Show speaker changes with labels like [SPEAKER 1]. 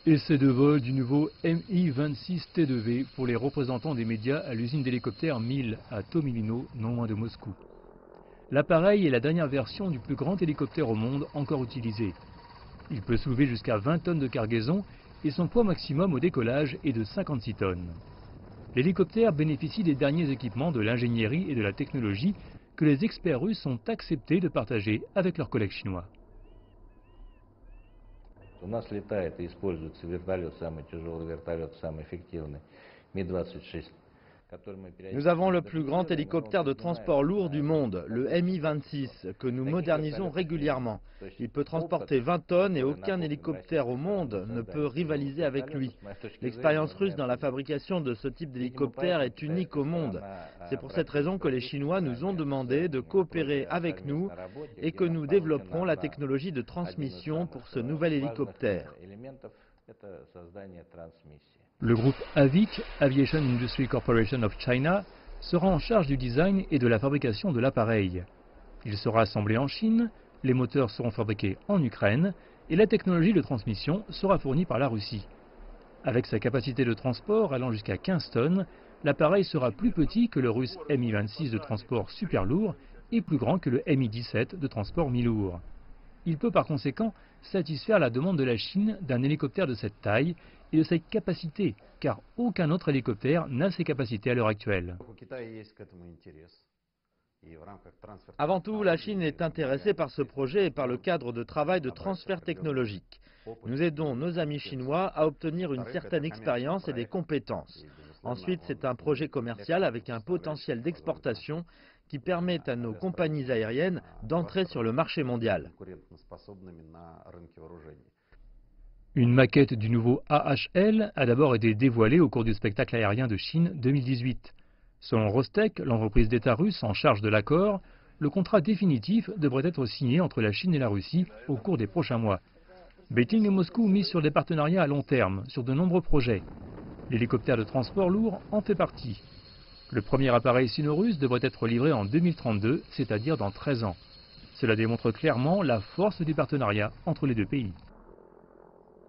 [SPEAKER 1] Essai de vol du nouveau Mi-26T2V pour les représentants des médias à l'usine d'hélicoptères MIL à Tomilino, non loin de Moscou. L'appareil est la dernière version du plus grand hélicoptère au monde encore utilisé. Il peut soulever jusqu'à 20 tonnes de cargaison et son poids maximum au décollage est de 56 tonnes. L'hélicoptère bénéficie des derniers équipements de l'ingénierie et de la technologie que les experts russes ont accepté de partager avec leurs collègues chinois.
[SPEAKER 2] У нас летает и используется вертолет, самый тяжелый вертолет, самый эффективный, Ми-26.
[SPEAKER 3] Nous avons le plus grand hélicoptère de transport lourd du monde, le Mi-26, que nous modernisons régulièrement. Il peut transporter 20 tonnes et aucun hélicoptère au monde ne peut rivaliser avec lui. L'expérience russe dans la fabrication de ce type d'hélicoptère est unique au monde. C'est pour cette raison que les Chinois nous ont demandé de coopérer avec nous et que nous développerons la technologie de transmission pour ce nouvel hélicoptère.
[SPEAKER 1] Le groupe AVIC, Aviation Industry Corporation of China, sera en charge du design et de la fabrication de l'appareil. Il sera assemblé en Chine, les moteurs seront fabriqués en Ukraine et la technologie de transmission sera fournie par la Russie. Avec sa capacité de transport allant jusqu'à 15 tonnes, l'appareil sera plus petit que le russe Mi-26 de transport super lourd et plus grand que le Mi-17 de transport mi-lourd. Il peut par conséquent satisfaire la demande de la Chine d'un hélicoptère de cette taille et de cette capacité, car aucun autre hélicoptère n'a ces capacités à l'heure actuelle.
[SPEAKER 3] Avant tout, la Chine est intéressée par ce projet et par le cadre de travail de transfert technologique. Nous aidons nos amis chinois à obtenir une certaine expérience et des compétences. Ensuite, c'est un projet commercial avec un potentiel d'exportation qui permet à nos compagnies aériennes d'entrer sur le marché mondial.
[SPEAKER 1] Une maquette du nouveau AHL a d'abord été dévoilée au cours du spectacle aérien de Chine 2018. Selon Rostec, l'entreprise d'État russe en charge de l'accord, le contrat définitif devrait être signé entre la Chine et la Russie au cours des prochains mois. Beijing et Moscou misent sur des partenariats à long terme, sur de nombreux projets. L'hélicoptère de transport lourd en fait partie. Le premier appareil sino-russe devrait être livré en 2032, c'est-à-dire dans 13 ans. Cela démontre clairement la force du partenariat entre les deux pays.